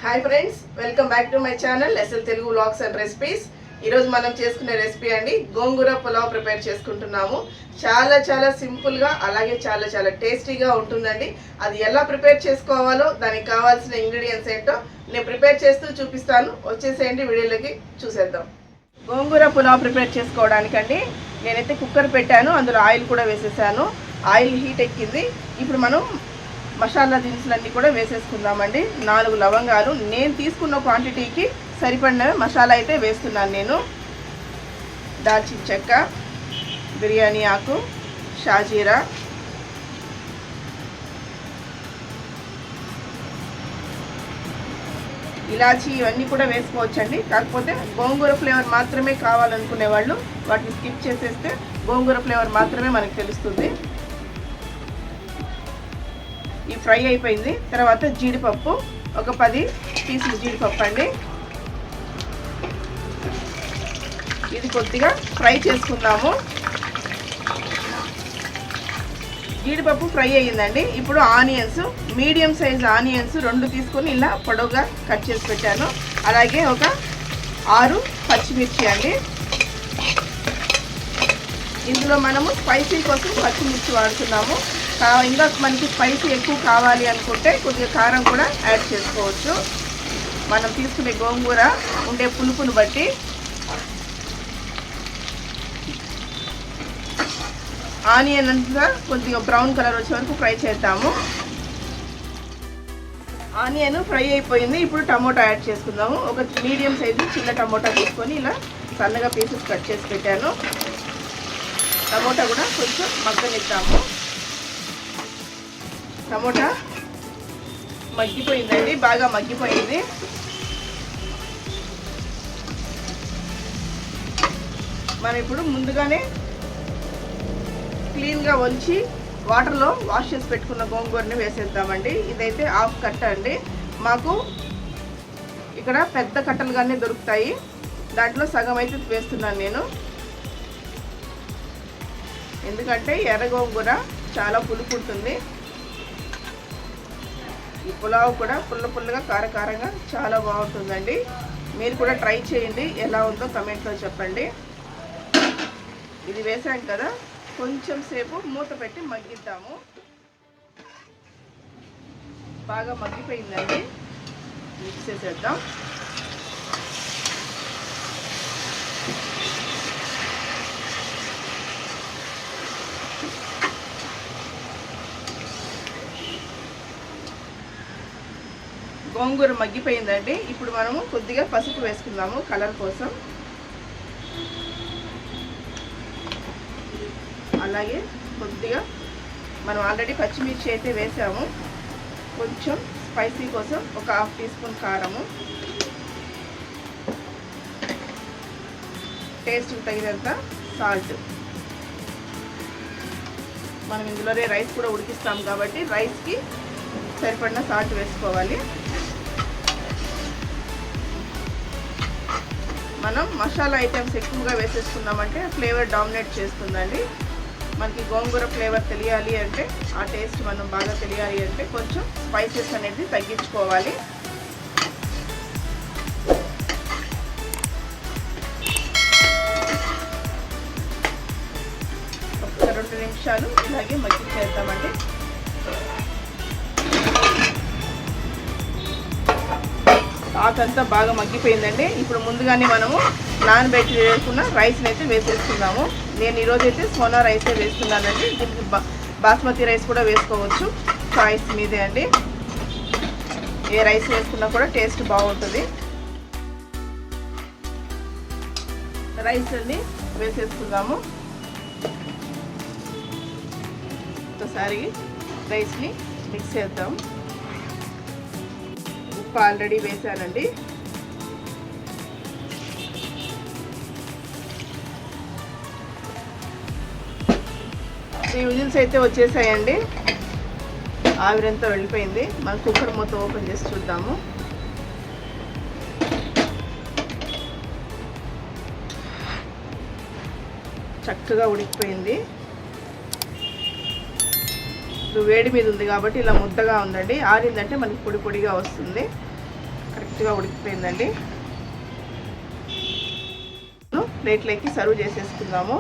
Hi friends, welcome back to my channel SL Telugu vlogs and recipes. ఈరోజు మనం చేసుకునే recipe అండి గోంగూర పులావ్ ప్రిపేర్ చేసుకుంటున్నాము. చాలా సింపుల్గా అలాగే చాలా టేస్టీగా ఉంటుందండి. అది ఎలా ప్రిపేర్ చేసుకోవాలో దానికి కావాల్సిన ఇంగ్రీడియంట్స్ ఏంటో నేను ప్రిపేర్ చేస్తూ చూపిస్తాను. వచ్చేసేయండి, వీడియోలోకి చూసేద్దాం. గోంగూర పులావ్ ప్రిపేర్ చేసుకోవడానికండి నేనైతే కుక్కర్ పెట్టాను, అందులో ఆయిల్ కూడా వేసేసాను. ఆయిల్ హీట్ ఎక్కింది. ఇప్పుడు మనం మసాలా దినుసులన్నీ కూడా వేసేసుకుందామండి. 4 లవంగాలు, నేను తీసుకున్న క్వాంటిటీకి సరిపడిన మసాలా అయితే వేస్తున్నాను నేను. దాల్చిన చెక్క, బిర్యానీ ఆకు, షాజీరా, ఇలాచీ ఇవన్నీ కూడా వేసుకోవచ్చండి. కాకపోతే గోంగూర ఫ్లేవర్ మాత్రమే కావాలనుకునే వాళ్ళు వాటిని స్కిప్ చేసేస్తే గోంగూర ఫ్లేవర్ మాత్రమే మనకు తెలుస్తుంది. ఈ ఫ్రై అయిపోయింది. తర్వాత జీడిపప్పు, ఒక 10 పీసులు జీడిపప్పు అండి. ఇది కొద్దిగా ఫ్రై చేసుకుందాము. జీడిపప్పు ఫ్రై అయ్యిందండి. ఇప్పుడు ఆనియన్స్, మీడియం సైజ్ ఆనియన్స్ 2 తీసుకొని ఇలా పొడవుగా కట్ చేసి పెట్టాను. అలాగే ఒక 6 పచ్చిమిర్చి అండి. ఇందులో మనము స్పైసీ కోసం పచ్చిమిర్చి వాడుతున్నాము. ఇంకా మనకి స్పైసీ ఎక్కువ కావాలి అనుకుంటే కొద్దిగా కారం కూడా యాడ్ చేసుకోవచ్చు. మనం తీసుకునే గోంగూర ఉండే పులుపును బట్టి. ఆనియన్ అంతా కొద్దిగా బ్రౌన్ కలర్ వచ్చే వరకు ఫ్రై చేద్దాము. ఆనియన్ ఫ్రై అయిపోయింది. ఇప్పుడు టమోటా యాడ్ చేసుకుందాము. ఒక మీడియం సైజు చిన్న టమోటా తీసుకొని ఇలా సన్నగా పీసెస్ కట్ చేసి పెట్టాను. టమోటా కూడా కొంచెం మగ్గనిద్దాము. టమోటా మగ్గిపోయిందండి, బాగా మగ్గిపోయింది. మనం ఇప్పుడు ముందుగానే క్లీన్గా వంచి వాటర్లో వాష్ చేసి పెట్టుకున్న గోంగూరని వేసేద్దామండి. ఇదైతే హాఫ్ కట్ట అండి. మాకు ఇక్కడ పెద్ద కట్టలుగానే దొరుకుతాయి, దాంట్లో సగం అయితే వేస్తున్నాను నేను. ఎందుకంటే ఎర్ర గోంగూర చాలా పులుపు ఉంటుంది. ఈ పులావ్ కూడా పుల్లగా కారంగా చాలా బాగుంటుందండి. మీరు కూడా ట్రై చేయండి, ఎలా ఉందో కమెంట్లో చెప్పండి. ఇది వేసాం కదా, కొంచెం సేపు మూత పెట్టి మగ్గిద్దాము. బాగా మగ్గిపోయిందండి, మిక్స్ చేసేద్దాం. గోంగూర మగ్గిపోయిందండి. ఇప్పుడు మనము కొద్దిగా పసుపు వేసుకుందాము కలర్ కోసం. అలాగే కొద్దిగా మనం ఆల్రెడీ పచ్చిమిర్చి అయితే వేసాము. కొంచెం స్పైసీ కోసం ఒక 1/2 టీ స్పూన్ కారము, టేస్ట్కి తగినంత సాల్ట్. మనం ఇందులోనే రైస్ కూడా ఉడికిస్తాం కాబట్టి రైస్కి సరిపడిన సాల్ట్ వేసుకోవాలి. మనం మసాలా ఐటమ్స్ ఎక్కువగా వేసేసుకున్నామంటే ఫ్లేవర్ డామినేట్ చేస్తుందండి. మనకి గోంగూర ఫ్లేవర్ తెలియాలి అంటే, ఆ టేస్ట్ మనం బాగా తెలియాలి అంటే కొంచెం స్పైసెస్ అనేది తగ్గించుకోవాలి. ఒక 2 నిమిషాలు ఇలాగే మగ్గించేద్దామండి. ఆకంతా బాగా మగ్గిపోయిందండి. ఇప్పుడు ముందుగానే మనము నానబెట్టి వేసుకున్న రైస్ని అయితే వేసేసుకుందాము. నేను ఈరోజు అయితే సోనా రైసే వేస్తున్నానండి. దీనికి బాస్మతి రైస్ కూడా వేసుకోవచ్చు, చాయిస్ మీదే అండి. ఏ రైస్ వేసుకున్నా కూడా టేస్ట్ బాగుంటుంది. రైస్ అన్ని వేసేసుకుందాము. ఒకసారి రైస్ని మిక్స్ చేద్దాం. ఉప్పు ఆల్రెడీ వేసానండి. 3 విజిల్స్ అయితే వచ్చేసాయండి. ఆవిరంతా వెళ్ళిపోయింది. మనం కుక్కర్ మొత్తం ఓపెన్ చేసి చూద్దాము. చక్కగా ఉడికిపోయింది. ఇప్పుడు వేడి మీద ఉంది కాబట్టి ఇలా ముద్దగా ఉందండి. ఆరిందంటే మనకి పొడి పొడిగా వస్తుంది. పర్ఫెక్ట్గా ఉడికిపోయిందండి. ప్లేట్లోకి సర్వ్ చేసేసుకుందాము.